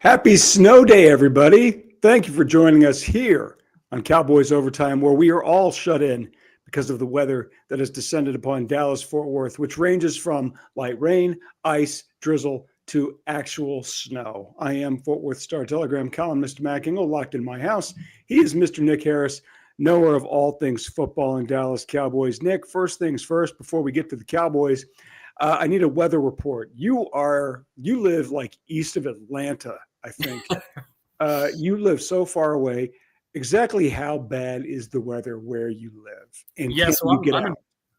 Happy snow day, everybody. Thank you for joining us here on Cowboys Overtime, where we are all shut in because of the weather that has descended upon Dallas-Fort Worth, which ranges from light rain, ice, drizzle, to actual snow. I am Fort Worth Star-Telegram columnist Mac Engel, locked in my house. He is Mr. Nick Harris, knower of all things football and Dallas Cowboys. Nick, first things first, before we get to the Cowboys, I need a weather report. You live like east of Atlanta, I think. You live so far away. Exactly how bad is the weather where you live? And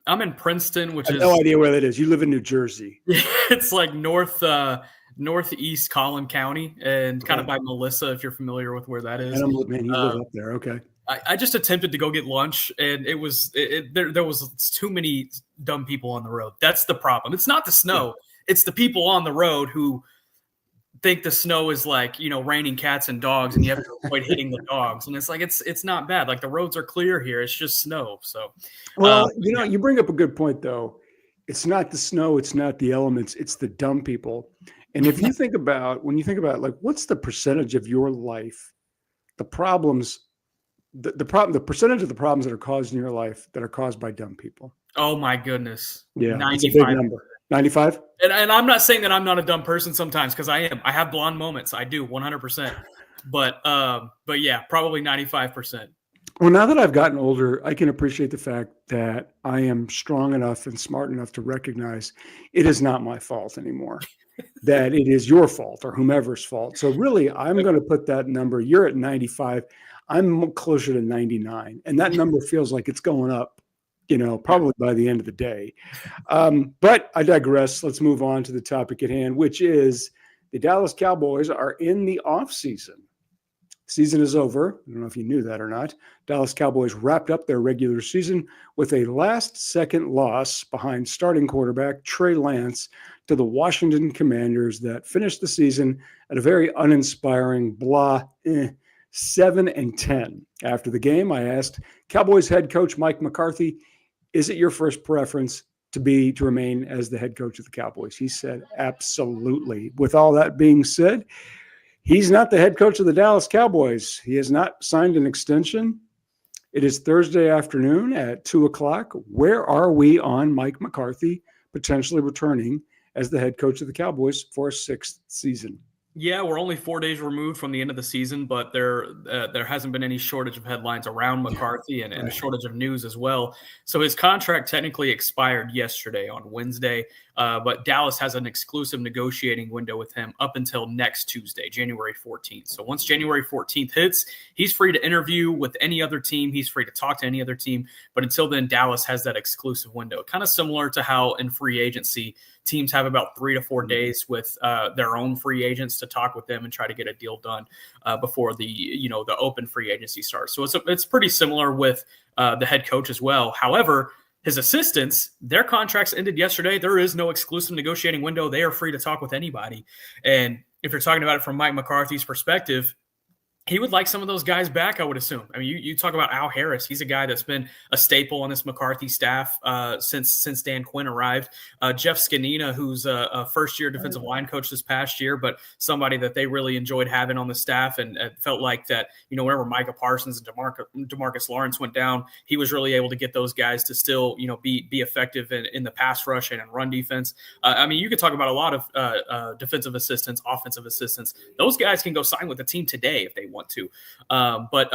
I'm in Princeton, which I have is no idea where that is. You live in New Jersey. it's like northeast Collin County, and kind of by Melissa, if you're familiar with where that is. You live up there. Okay. I just attempted to go get lunch, and there was too many dumb people on the road. That's the problem. It's not the snow; it's the people on the road who think the snow is like, raining cats and dogs, and you have to avoid hitting the dogs. And it's like it's not bad. Like, the roads are clear here. It's just snow. So, you bring up a good point though. It's not the snow. It's not the elements. It's the dumb people. And if you think about like, what's the percentage of your life, the problems. The percentage of the problems that are caused in your life that are caused by dumb people. Oh my goodness. Yeah. 95. It's a big number. 95. And I'm not saying that I'm not a dumb person sometimes, because I am. I have blonde moments. I do 100%. But yeah, probably 95%. Well, now that I've gotten older, I can appreciate the fact that I am strong enough and smart enough to recognize it is not my fault anymore. That it is your fault or whomever's fault. So really, I'm going to put that number. You're at 95. I'm closer to 99, and that number feels like it's going up, probably by the end of the day. But I digress. Let's move on to the topic at hand, which is the Dallas Cowboys are in the offseason. Season is over. I don't know if you knew that or not. Dallas Cowboys wrapped up their regular season with a last-second loss behind starting quarterback Trey Lance to the Washington Commanders that finished the season at a very uninspiring 7-10. After the game, I asked Cowboys head coach Mike McCarthy, is it your first preference to remain as the head coach of the Cowboys? He said, absolutely. With all that being said, he's not the head coach of the Dallas Cowboys. He has not signed an extension. It is Thursday afternoon at 2:00. Where are we on Mike McCarthy potentially returning as the head coach of the Cowboys for a sixth season? Yeah, we're only 4 days removed from the end of the season, but there hasn't been any shortage of headlines around McCarthy and a shortage of news as well. So his contract technically expired yesterday on Wednesday, but Dallas has an exclusive negotiating window with him up until next Tuesday, January 14th. So once January 14th hits, he's free to interview with any other team. He's free to talk to any other team. But until then, Dallas has that exclusive window, kind of similar to how in free agency, teams have about 3 to 4 days with their own free agents to talk with them and try to get a deal done before the open free agency starts. So it's pretty similar with the head coach as well. However, his assistants, their contracts ended yesterday. There is no exclusive negotiating window. They are free to talk with anybody. And if you're talking about it from Mike McCarthy's perspective, he would like some of those guys back, I would assume. I mean, you talk about Al Harris. He's a guy that's been a staple on this McCarthy staff since Dan Quinn arrived. Jeff Scanina, who's a first-year defensive line coach this past year, but somebody that they really enjoyed having on the staff, and felt like that, whenever Micah Parsons and DeMarcus Lawrence went down, he was really able to get those guys to still, be effective in the pass rush and in run defense. I mean, you could talk about a lot of defensive assistants, offensive assistants. Those guys can go sign with the team today if they want to. But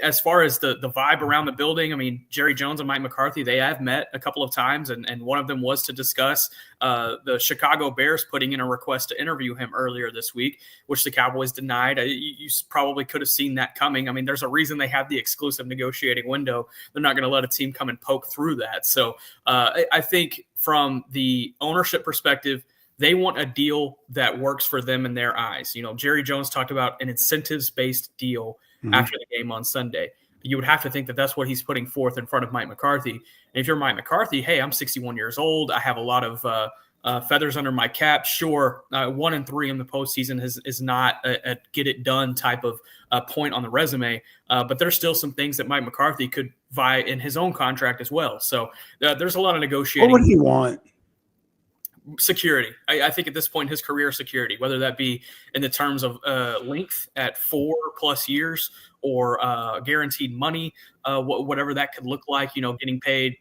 as far as the vibe around the building, I mean, Jerry Jones and Mike McCarthy, they have met a couple of times, and one of them was to discuss the Chicago Bears putting in a request to interview him earlier this week, which the Cowboys denied. You probably could have seen that coming. I mean, there's a reason they have the exclusive negotiating window. They're not going to let a team come and poke through that. So I think from the ownership perspective, they want a deal that works for them in their eyes. Jerry Jones talked about an incentives-based deal after the game on Sunday. You would have to think that that's what he's putting forth in front of Mike McCarthy. And if you're Mike McCarthy, hey, I'm 61 years old. I have a lot of feathers under my cap. Sure, 1-3 in the postseason is not a get-it-done type of point on the resume, but there's still some things that Mike McCarthy could vie in his own contract as well. So there's a lot of negotiating. What would he want? security. I think at this point, his career security, whether that be in the terms of length at 4+ years or guaranteed money, whatever that could look like, getting paid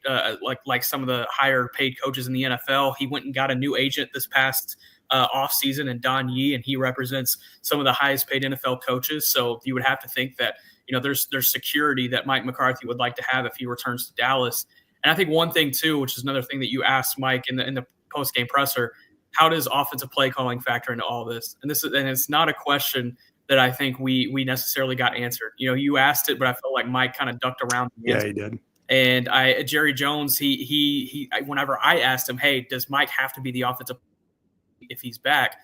like some of the higher paid coaches in the NFL. He went and got a new agent this past offseason in Don Yee, and he represents some of the highest paid NFL coaches. So you would have to think that, there's security that Mike McCarthy would like to have if he returns to Dallas. And I think one thing too, which is another thing that you asked Mike in the post-game presser, how does offensive play calling factor into all this? And it's not a question that I think we necessarily got answered. You asked it, but I felt like Mike kind of ducked around. Yeah, he did. And Jerry Jones, whenever I asked him, hey, does Mike have to be the offensive if he's back?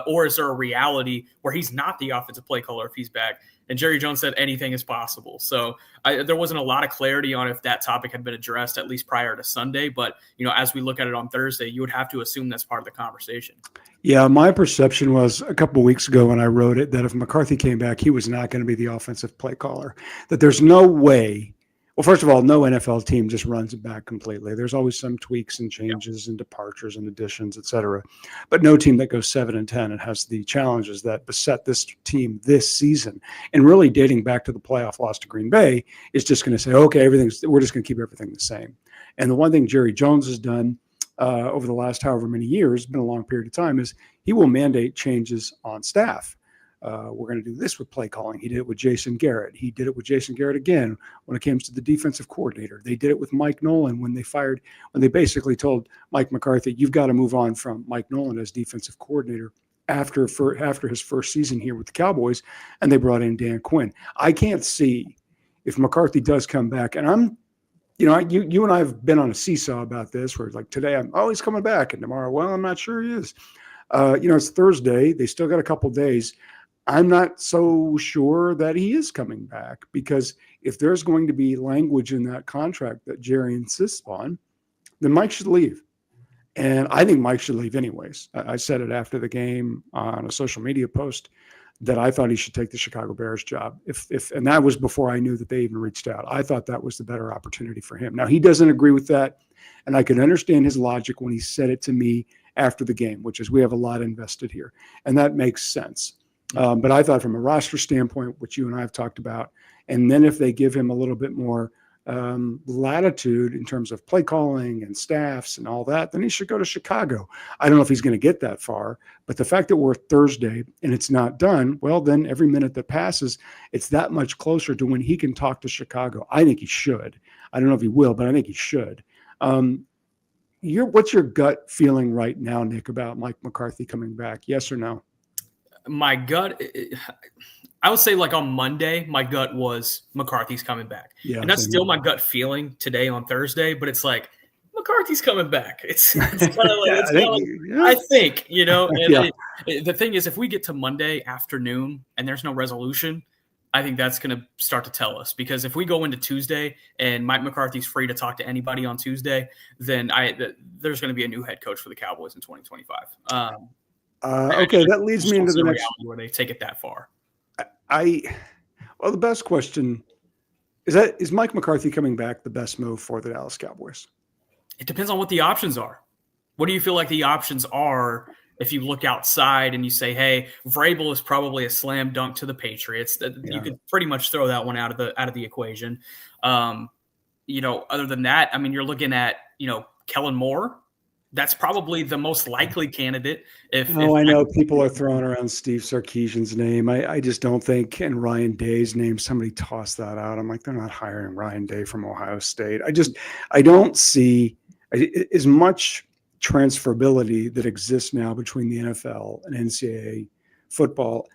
Or is there a reality where he's not the offensive play caller if he's back? And Jerry Jones said anything is possible. So there wasn't a lot of clarity on if that topic had been addressed, at least prior to Sunday. But, as we look at it on Thursday, you would have to assume that's part of the conversation. Yeah, my perception was a couple of weeks ago when I wrote it that if McCarthy came back, he was not going to be the offensive play caller, that there's no way. Well, first of all, no NFL team just runs it back completely. There's always some tweaks and changes and departures and additions, et cetera. But no team that goes 7-10 and has the challenges that beset this team this season, and really dating back to the playoff loss to Green Bay, is just going to say, okay, we're just going to keep everything the same. And the one thing Jerry Jones has done over the last however many years, been a long period of time, is he will mandate changes on staff. We're going to do this with play calling. He did it with Jason Garrett. He did it with Jason Garrett again when it comes to the defensive coordinator. They did it with Mike Nolan when they basically told Mike McCarthy, you've got to move on from Mike Nolan as defensive coordinator after his first season here with the Cowboys, and they brought in Dan Quinn. I can't see if McCarthy does come back, and you and I have been on a seesaw about this, where like today he's coming back, and tomorrow, well, I'm not sure he is. It's Thursday. They still got a couple days. I'm not so sure that he is coming back, because if there's going to be language in that contract that Jerry insists on, then Mike should leave. And I think Mike should leave anyways. I said it after the game on a social media post that I thought he should take the Chicago Bears job. And that was before I knew that they even reached out. I thought that was the better opportunity for him. Now, he doesn't agree with that, and I can understand his logic when he said it to me after the game, which is we have a lot invested here, and that makes sense. But I thought from a roster standpoint, which you and I have talked about, and then if they give him a little bit more latitude in terms of play calling and staffs and all that, then he should go to Chicago. I don't know if he's going to get that far, but the fact that we're Thursday and it's not done, well, then every minute that passes, it's that much closer to when he can talk to Chicago. I think he should. I don't know if he will, but I think he should. What's your gut feeling right now, Nick, about Mike McCarthy coming back? Yes or no? My gut, I would say like on Monday, my gut was McCarthy's coming back. Yeah, and that's still my gut feeling today on Thursday, but it's like McCarthy's coming back. It's kind of like, I think, and the thing is, if we get to Monday afternoon and there's no resolution, I think that's going to start to tell us, because if we go into Tuesday and Mike McCarthy's free to talk to anybody on Tuesday, then there's going to be a new head coach for the Cowboys in 2025. Okay, that leads me into the next where they take it that far. The best question is Mike McCarthy coming back the best move for the Dallas Cowboys? It depends on what the options are. What do you feel like the options are if you look outside and you say, hey, Vrabel is probably a slam dunk to the Patriots? You could pretty much throw that one out of the equation. Other than that, I mean, you're looking at, Kellen Moore. That's probably the most likely candidate. I know people are throwing around Steve Sarkisian's name. I just don't think, and Ryan Day's name, somebody tossed that out. I'm like, they're not hiring Ryan Day from Ohio State. I don't see as much transferability that exists now between the NFL and NCAA football.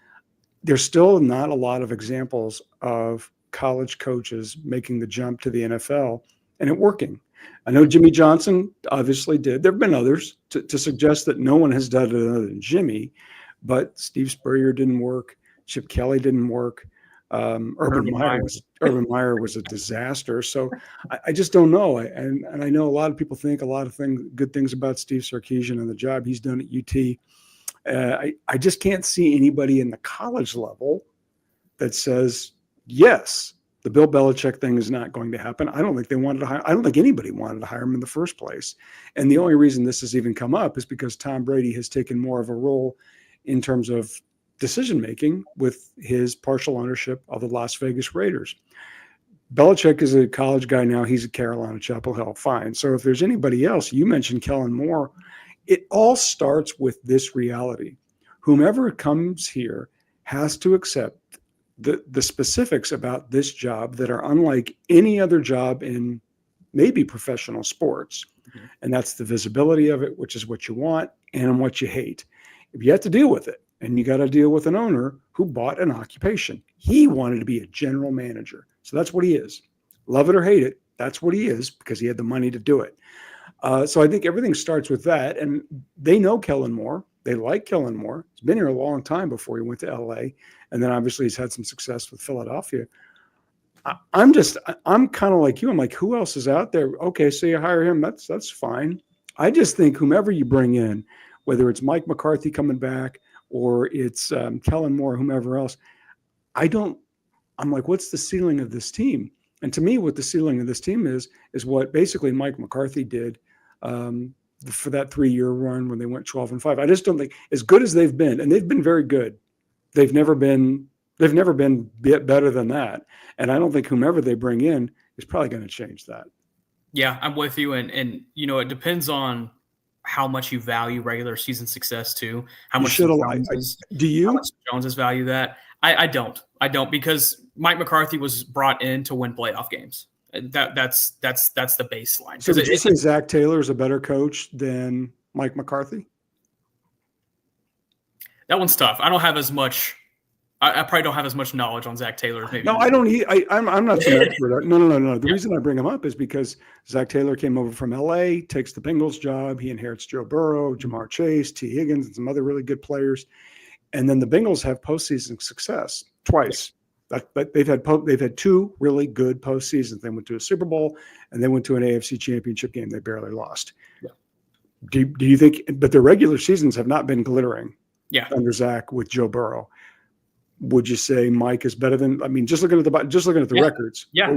There's still not a lot of examples of college coaches making the jump to the NFL and it working. I know Jimmy Johnson obviously did. There have been others to suggest that no one has done it other than Jimmy, but Steve Spurrier didn't work. Chip Kelly didn't work. Urban Meyer was a disaster. So I just don't know. And I know a lot of people think a lot of good things about Steve Sarkisian and the job he's done at UT. I just can't see anybody in the college level that says, yes, The Bill Belichick thing is not going to happen. I don't think I don't think anybody wanted to hire him in the first place. And the only reason this has even come up is because Tom Brady has taken more of a role in terms of decision-making with his partial ownership of the Las Vegas Raiders. Belichick is a college guy now. He's at Carolina, Chapel Hill. Fine. So if there's anybody else, you mentioned Kellen Moore. It all starts with this reality. Whomever comes here has to accept the specifics about this job that are unlike any other job in maybe professional sports. Mm-hmm. And that's the visibility of it, which is what you want and what you hate. If you have to deal with it, and you got to deal with an owner who bought an occupation. He wanted to be a general manager. So that's what he is. Love it or hate it, that's what he is because he had the money to do it. So I think everything starts with that. And they know Kellen Moore. They like Kellen Moore. He's been here a long time before he went to LA. And then obviously he's had some success with Philadelphia. I'm kind of like you. I'm like, who else is out there? Okay, so you hire him. That's fine. I just think whomever you bring in, whether it's Mike McCarthy coming back or it's Kellen Moore, whomever else, I'm like, what's the ceiling of this team? And to me, what the ceiling of this team is what basically Mike McCarthy did for that 3-year run when they went 12-5. I just don't think, as good as they've been, and they've been very good, they've never been better than that. And I don't think whomever they bring in is probably going to change that. Yeah, I'm with you. And it depends on how much you value regular season success too. How much Joneses value that? I don't because Mike McCarthy was brought in to win playoff games. That's the baseline. So did you say Zach Taylor is a better coach than Mike McCarthy? That one's tough. I don't have as much. I probably don't have as much knowledge on Zach Taylor as maybe. No, I don't. I'm not an expert. No. The reason I bring him up is because Zach Taylor came over from LA, takes the Bengals job. He inherits Joe Burrow, Jamar Chase, T. Higgins, and some other really good players. And then the Bengals have postseason success twice. They've had 2 really good postseasons. They went to a Super Bowl and they went to an AFC Championship game. They barely lost. Yeah. Do you think? But their regular seasons have not been glittering. Yeah. Under Zach with Joe Burrow. Would you say Mike is better than? I mean, just looking at the records. Yeah,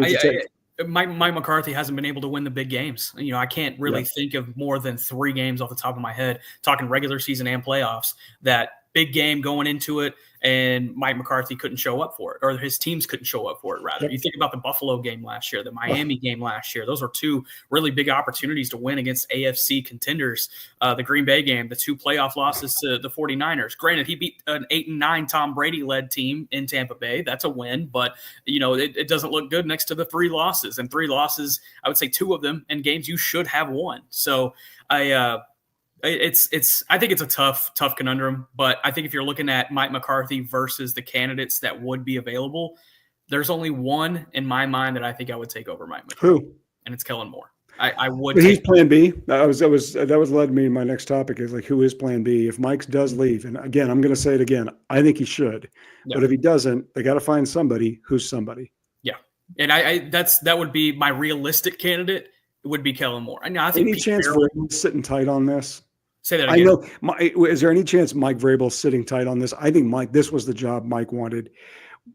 Mike McCarthy hasn't been able to win the big games. I can't really think of more than 3 games off the top of my head, talking regular season and playoffs, that big game going into it, and Mike McCarthy couldn't show up for it, or his teams couldn't show up for it, rather. Yep. You think about the Buffalo game last year, the Miami game last year. Those are 2 really big opportunities to win against AFC contenders. The Green Bay game, the 2 playoff losses to the 49ers. Granted, he beat an 8-9 Tom Brady-led team in Tampa Bay. That's a win, but, it doesn't look good next to the 3 losses. And 3 losses, I would say 2 of them in games you should have won. So I think it's a tough conundrum, but I think if you're looking at Mike McCarthy versus the candidates that would be available, there's only one in my mind that I think I would take over Mike McCarthy. Who? And it's Kellen Moore. I would. But he's plan B. That was led me to my next topic is like, who is plan B? If Mike does leave, and again, I'm going to say it again, I think he should, but if he doesn't, they got to find somebody who's somebody. Yeah. And that would be my realistic candidate. It would be Kellen Moore. I think any chance Vrabel's sitting tight on this? Say that again. I know. Is there any chance Mike Vrabel's sitting tight on this? I think this was the job Mike wanted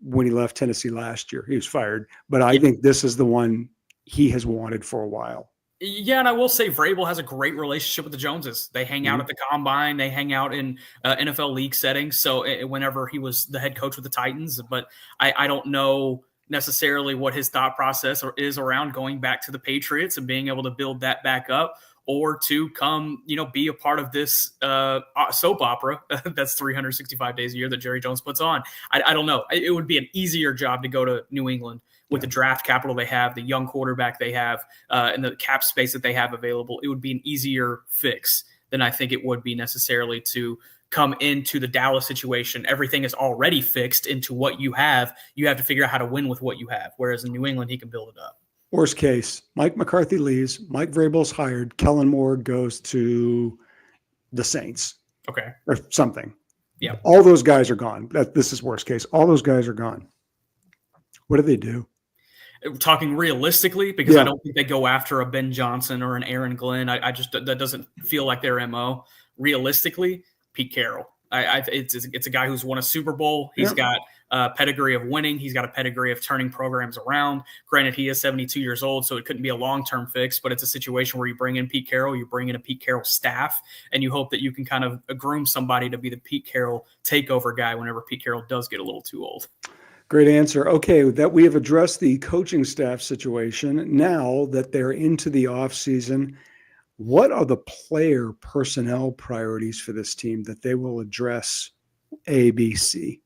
when he left Tennessee last year. He was fired, but I think this is the one he has wanted for a while. Yeah, and I will say Vrabel has a great relationship with the Joneses. They hang out at the Combine. They hang out in NFL league settings. So whenever he was the head coach with the Titans, but I don't know necessarily what his thought process is around going back to the Patriots and being able to build that back up, or to come, be a part of this soap opera that's 365 days a year that Jerry Jones puts on. I don't know. It would be an easier job to go to New England with the draft capital they have, the young quarterback they have, and the cap space that they have available. It would be an easier fix than I think it would be necessarily to come into the Dallas situation. Everything is already fixed into what you have. You have to figure out how to win with what you have. Whereas in New England, he can build it up. Worst case, Mike McCarthy leaves, Mike Vrabel's hired, Kellen Moore goes to the Saints. Okay. Or something. Yeah. All those guys are gone. This is worst case. All those guys are gone. What do they do? Talking realistically, because I don't think they go after a Ben Johnson or an Aaron Glenn. I just, that doesn't feel like their MO. Realistically, Pete Carroll. It's a guy who's won a Super Bowl. He's got pedigree of winning. He's got a pedigree of turning programs around. Granted, he is 72 years old, so it couldn't be a long-term fix, but it's a situation where you bring in Pete Carroll, you bring in a Pete Carroll staff, and you hope that you can kind of groom somebody to be the Pete Carroll takeover guy whenever Pete Carroll does get a little too old. Great answer. Okay, that we have addressed the coaching staff situation. Now that they're into the offseason, what are the player personnel priorities for this team that they will address A, B, C?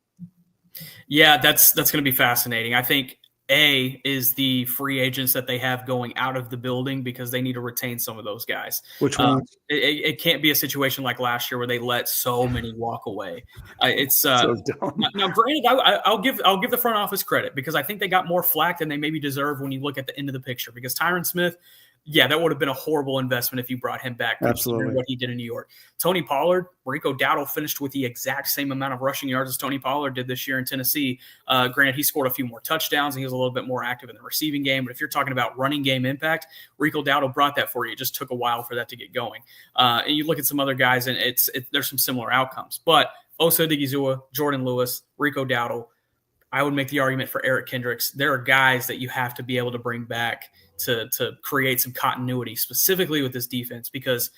Yeah, that's going to be fascinating. I think A is the free agents that they have going out of the building because they need to retain some of those guys. Which one? It can't be a situation like last year where they let so many walk away. It's So dumb. now granted, I'll give the front office credit because I think they got more flack than they maybe deserve when you look at the end of the picture. Because Tyron Smith, yeah, that would have been a horrible investment if you brought him back. Absolutely. What he did in New York. Tony Pollard, Rico Dowdle finished with the exact same amount of rushing yards as Tony Pollard did this year in Tennessee. Granted, he scored a few more touchdowns and he was a little bit more active in the receiving game. But if you're talking about running game impact, Rico Dowdle brought that for you. It just took a while for that to get going. And you look at some other guys, and there's some similar outcomes. But Osa Odigizua, Jordan Lewis, Rico Dowdle, I would make the argument for Eric Kendricks. There are guys that you have to be able to bring back to create some continuity, specifically with this defense, because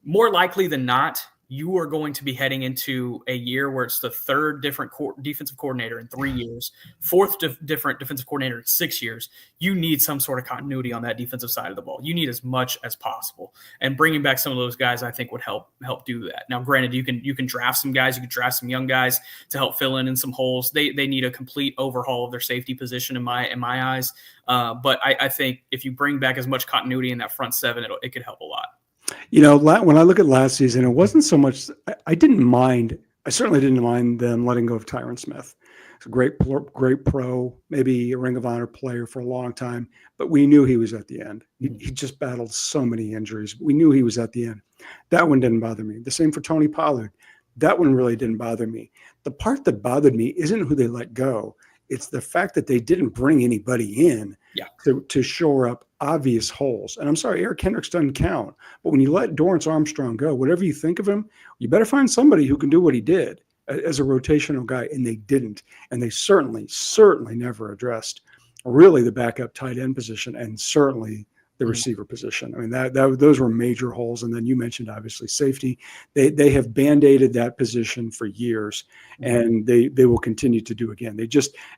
more likely than not, you are going to be heading into a year where it's the third different defensive coordinator in 3 years, fourth different defensive coordinator in 6 years. You need some sort of continuity on that defensive side of the ball. You need as much as possible, and bringing back some of those guys, I think, would help do that. Now, granted, you can draft some guys, you can draft some young guys to help fill in some holes. They need a complete overhaul of their safety position in my eyes. But I think if you bring back as much continuity in that front seven, it could help a lot. You know, when I look at last season, it wasn't so much – I didn't mind – I certainly didn't mind them letting go of Tyron Smith. He's a great pro, maybe a Ring of Honor player for a long time, but we knew he was at the end. He just battled so many injuries. We knew he was at the end. That one didn't bother me. The same for Tony Pollard. That one really didn't bother me. The part that bothered me isn't who they let go. It's the fact that they didn't bring anybody in to shore up obvious holes. And I'm sorry, Eric Kendricks doesn't count. But when you let Dorrance Armstrong go, whatever you think of him, you better find somebody who can do what he did as a rotational guy. And they didn't. And they certainly never addressed really the backup tight end position and certainly the receiver position. I mean, those were major holes. And then you mentioned, obviously, safety. They have Band-Aided that position for years, and they will continue to do again.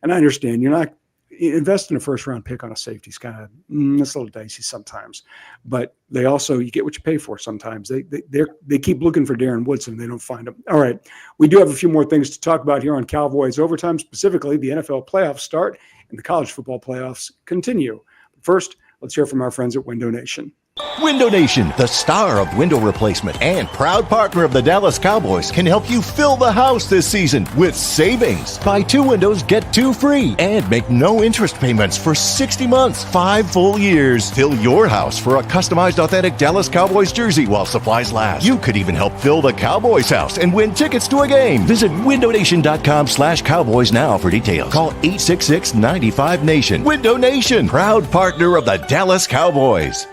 And I understand you're not investing a first-round pick on a safety is kind of it's a little dicey sometimes, but they also, you get what you pay for sometimes. They keep looking for Darren Woodson. They don't find him. All right. We do have a few more things to talk about here on Cowboys Overtime, specifically the NFL playoffs start and the college football playoffs continue. First, let's hear from our friends at Window Nation. Window Nation, the star of window replacement and proud partner of the Dallas Cowboys, can help you fill the house this season with savings. Buy 2 windows, get 2 free, and make no interest payments for 60 months, 5 full years. Fill your house for a customized authentic Dallas Cowboys jersey while supplies last. You could even help fill the Cowboys house and win tickets to a game. Visit windownation.com/Cowboys now for details. Call 866-95-NATION. Window Nation, proud partner of the Dallas Cowboys.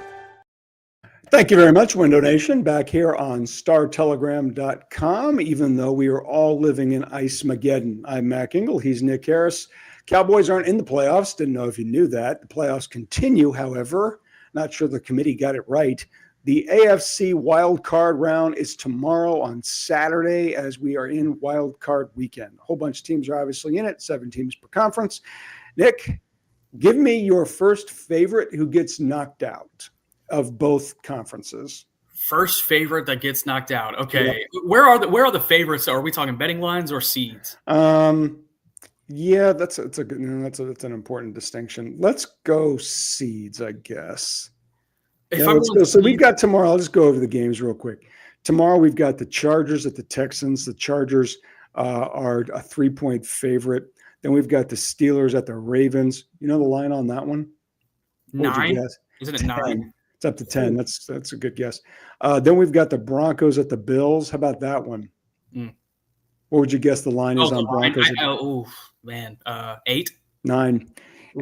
Thank you very much, Window Nation. Back here on StarTelegram.com, even though we are all living in Ice-Mageddon. I'm Mac Engel. He's Nick Harris. Cowboys aren't in the playoffs. Didn't know if you knew that. The playoffs continue, however. Not sure the committee got it right. The AFC wild card round is tomorrow on Saturday as we are in wild card weekend. A whole bunch of teams are obviously in it, 7 teams per conference. Nick, give me your first favorite who gets knocked out of both conferences. First favorite that gets knocked out. Okay. Yeah. Where are the favorites? Are we talking betting lines or seeds? Yeah, that's an important distinction. Let's go seeds, I guess. So we've got tomorrow. I'll just go over the games real quick. Tomorrow we've got the Chargers at the Texans. The Chargers are a 3-point favorite. Then we've got the Steelers at the Ravens. You know the line on that one? 9? Isn't it 9? It's up to 10. That's a good guess. Then we've got the Broncos at the Bills. How about that one? What would you guess the line is on Broncos? 8? 9. Oof.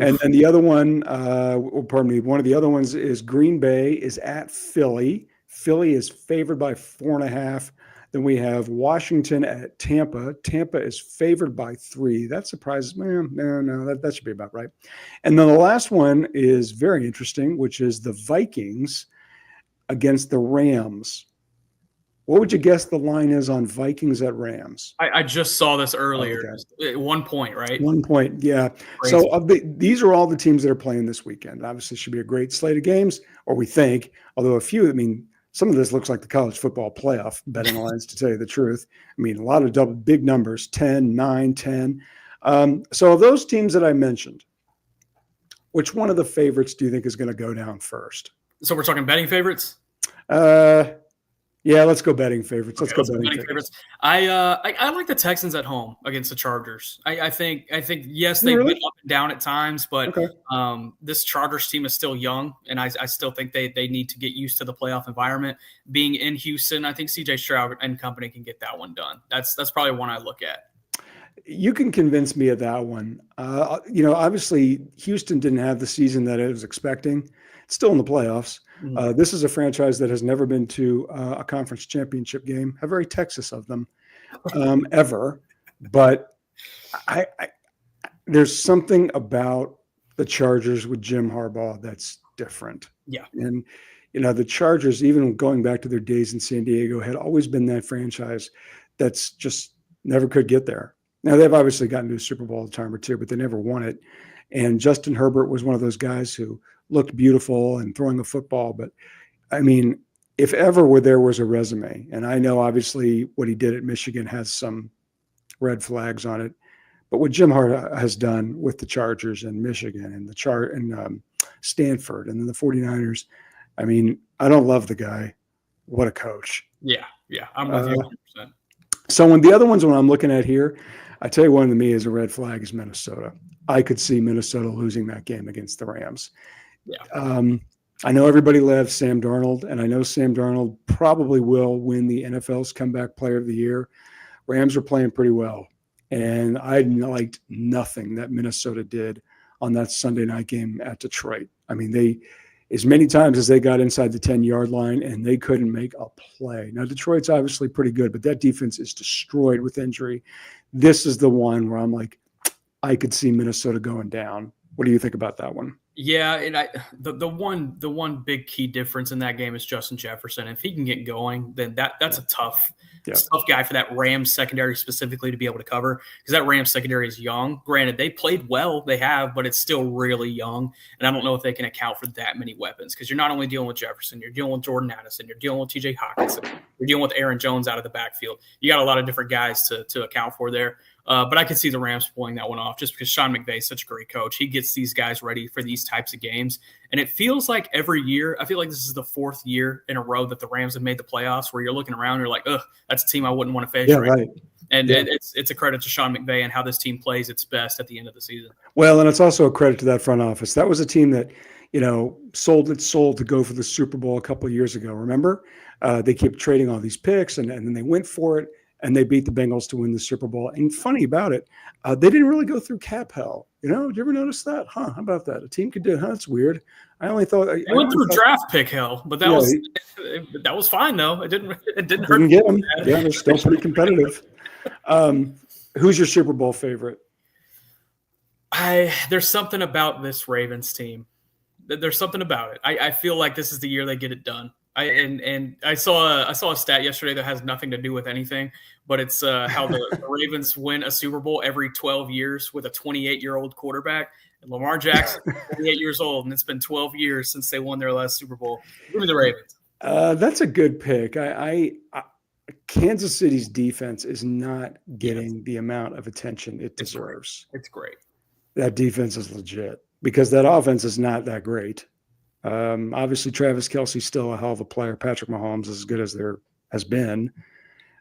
And then the other one, one of the other ones is Green Bay is at Philly. Philly is favored by 4.5. Then we have Washington at Tampa. Tampa is favored by 3. That surprises me. No, that should be about right. And then the last one is very interesting, which is the Vikings against the Rams. What would you guess the line is on Vikings at Rams? I just saw this earlier. Okay. 1 point, right? 1 point, yeah. Crazy. So these are all the teams that are playing this weekend. Obviously, should be a great slate of games, or we think. Although a few, some of this looks like the college football playoff betting lines, to tell you the truth. A lot of big numbers, 10, 9, 10. So of those teams that I mentioned, which one of the favorites do you think is going to go down first? So we're talking betting favorites? Yeah, let's go betting favorites. Let's go betting favorites. I like the Texans at home against the Chargers. I think yes, they've been up and down at times, but this Chargers team is still young, and I still think they need to get used to the playoff environment. Being in Houston, I think CJ Stroud and company can get that one done. That's probably one I look at. You can convince me of that one. Obviously Houston didn't have the season that it was expecting. It's still in the playoffs. This is a franchise that has never been to a conference championship game. How very Texas of them, ever. But there's something about the Chargers with Jim Harbaugh that's different. Yeah. And, the Chargers, even going back to their days in San Diego, had always been that franchise that's just never could get there. Now, they've obviously gotten to a Super Bowl a time or two, but they never won it. And Justin Herbert was one of those guys who looked beautiful and throwing the football. But, if ever there was a resume, and I know obviously what he did at Michigan has some red flags on it, but what Jim Harbaugh has done with the Chargers and Michigan and Stanford and then the 49ers, I don't love the guy. What a coach. Yeah, I'm with you 100%. So when the other ones, when I'm looking at here, I tell you one to me is a red flag is Minnesota. I could see Minnesota losing that game against the Rams. Yeah. I know everybody loves Sam Darnold, and I know Sam Darnold probably will win the NFL's Comeback Player of the Year. Rams are playing pretty well, and I liked nothing that Minnesota did on that Sunday night game at Detroit. They, as many times as they got inside the 10-yard line, and they couldn't make a play. Now, Detroit's obviously pretty good, but that defense is destroyed with injury. This is the one where I'm like, I could see Minnesota going down. What do you think about that one? Yeah, and the one big key difference in that game is Justin Jefferson. If he can get going, then that's a tough guy for that Rams secondary specifically to be able to cover, because that Rams secondary is young. Granted, they played well, but it's still really young, and I don't know if they can account for that many weapons, because you're not only dealing with Jefferson, you're dealing with Jordan Addison, you're dealing with TJ Hawkinson, you're dealing with Aaron Jones out of the backfield. You got a lot of different guys to account for there. But I could see the Rams pulling that one off just because Sean McVay is such a great coach. He gets these guys ready for these types of games. And it feels like every year, I feel like this is the 4th year in a row that the Rams have made the playoffs, where you're looking around, you're like, ugh, that's a team I wouldn't want to face. Yeah, right. And it's a credit to Sean McVay and how this team plays its best at the end of the season. Well, and it's also a credit to that front office. That was a team that, sold its soul to go for the Super Bowl a couple of years ago. Remember? They kept trading all these picks, and then they went for it. And they beat the Bengals to win the Super Bowl. And funny about it, they didn't really go through cap hell. Did you ever notice that? How about that? A team could do. That's weird. I only thought they went through draft pick hell, but that was fine though. It didn't hurt. Didn't get them. Yeah, they're still pretty competitive. Who's your Super Bowl favorite? There's something about this Ravens team. There's something about it. I feel like this is the year they get it done. I saw a stat yesterday that has nothing to do with anything, but it's how the Ravens win a Super Bowl every 12 years with a 28-year-old quarterback. And Lamar Jackson, 28 years old, and it's been 12 years since they won their last Super Bowl. Give me the Ravens. That's a good pick. Kansas City's defense is not getting the amount of attention it deserves. It's great. That defense is legit because that offense is not that great. Obviously, Travis Kelce's still a hell of a player. Patrick Mahomes is as good as there has been.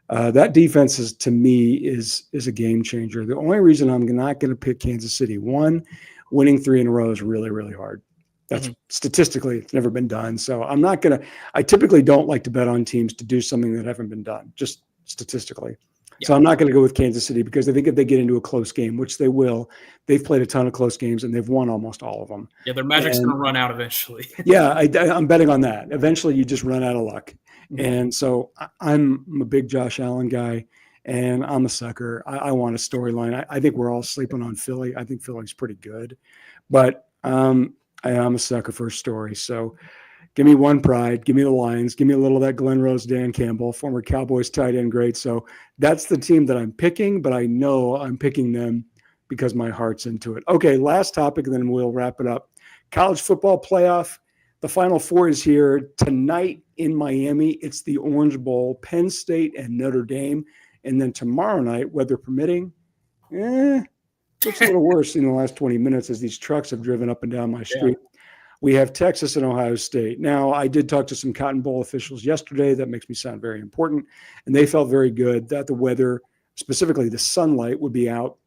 That defense is, to me, is a game changer. The only reason I'm not going to pick Kansas City, one, winning 3 in a row is really, really hard. That's statistically, it's never been done. So I'm not going to – I typically don't like to bet on teams to do something that haven't been done, just statistically. Yeah. So I'm not going to go with Kansas City because I think if they get into a close game, which they will, they've played a ton of close games and they've won almost all of them. Yeah, their magic's going to run out eventually. Yeah, I'm betting on that. Eventually, you just run out of luck. And so I'm a big Josh Allen guy, and I'm a sucker. I want a storyline. I think we're all sleeping on Philly. I think Philly's pretty good, but I am a sucker for a story. So give me one pride. Give me the Lions. Give me a little of that Glenn Rose, Dan Campbell, former Cowboys tight end great. So that's the team that I'm picking, but I know I'm picking them because my heart's into it. Okay, last topic, and then we'll wrap it up. College football playoff. The Final Four is here tonight in Miami. It's the Orange Bowl, Penn State and Notre Dame. And then tomorrow night, weather permitting, looks a little worse in the last 20 minutes as these trucks have driven up and down my street. We have Texas and Ohio State. Now, I did talk to some Cotton Bowl officials yesterday. That makes me sound very important. And they felt very good that the weather, specifically the sunlight, would be out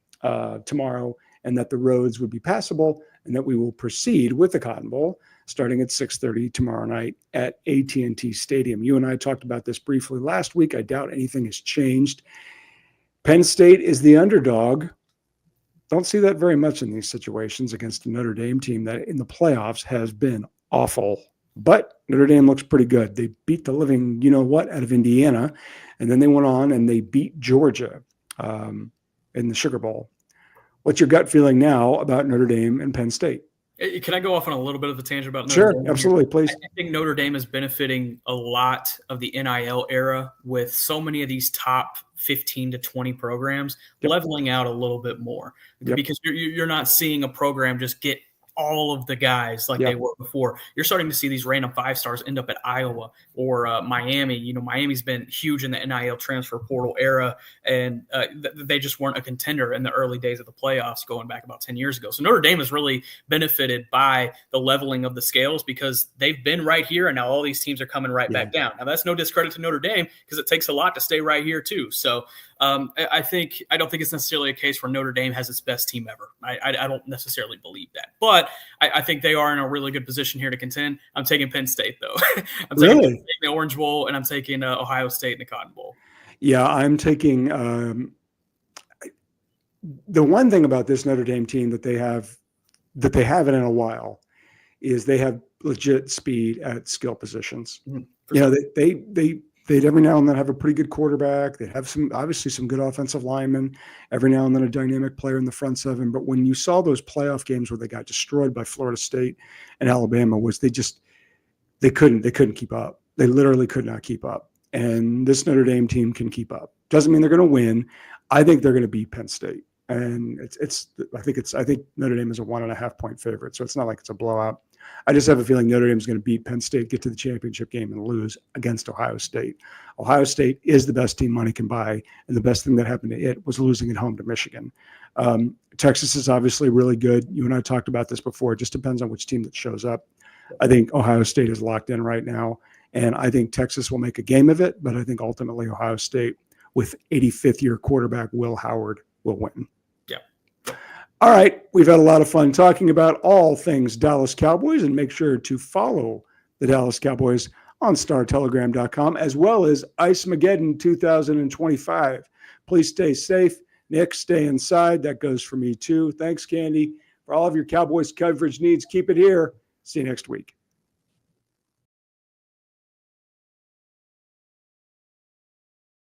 tomorrow, and that the roads would be passable, and that we will proceed with the Cotton Bowl starting at 6:30 tomorrow night at AT&T Stadium. You and I talked about this briefly last week. I doubt anything has changed. Penn State is the underdog. Don't see that very much in these situations against a Notre Dame team that in the playoffs has been awful. But Notre Dame looks pretty good. They beat the living you-know-what out of Indiana, and then they went on and they beat Georgia in the Sugar Bowl. What's your gut feeling now about Notre Dame and Penn State? Can I go off on a little bit of a tangent about Notre Dame? Sure, absolutely, please. I think Notre Dame is benefiting a lot of the NIL era with so many of these top 15 to 20 programs leveling out a little bit more because you're not seeing a program just get all of the guys like they were before. You're starting to see these random 5-stars end up at Iowa or Miami. Miami's been huge in the NIL transfer portal era, and they just weren't a contender in the early days of the playoffs going back about 10 years ago. So Notre Dame has really benefited by the leveling of the scales because they've been right here, and now all these teams are coming right back down. Now, that's no discredit to Notre Dame because it takes a lot to stay right here too. So I don't think it's necessarily a case where Notre Dame has its best team ever. I don't necessarily believe that, but I think they are in a really good position here to contend. I'm taking Penn State though. I'm taking Penn State in the Orange Bowl, and I'm taking Ohio State in the Cotton Bowl. Yeah, I'm taking the one thing about this Notre Dame team that they haven't in a while is they have legit speed at skill positions. They'd every now and then have a pretty good quarterback. They'd have obviously some good offensive linemen, every now and then a dynamic player in the front seven. But when you saw those playoff games where they got destroyed by Florida State and Alabama, they couldn't keep up. They literally could not keep up. And this Notre Dame team can keep up. Doesn't mean they're going to win. I think they're going to beat Penn State. And I think Notre Dame is a 1.5 point favorite. So it's not like it's a blowout. I just have a feeling Notre Dame is going to beat Penn State, get to the championship game, and lose against Ohio State. Ohio State is the best team money can buy, and the best thing that happened to it was losing at home to Michigan. Texas is obviously really good. You and I talked about this before. It just depends on which team that shows up. I think Ohio State is locked in right now, and I think Texas will make a game of it, but I think ultimately Ohio State, with 85th-year quarterback Will Howard, will win. All right, we've had a lot of fun talking about all things Dallas Cowboys, and make sure to follow the Dallas Cowboys on StarTelegram.com, as well as Ice-Mageddon 2025. Please stay safe. Nick, stay inside. That goes for me too. Thanks, Candy. For all of your Cowboys coverage needs, keep it here. See you next week.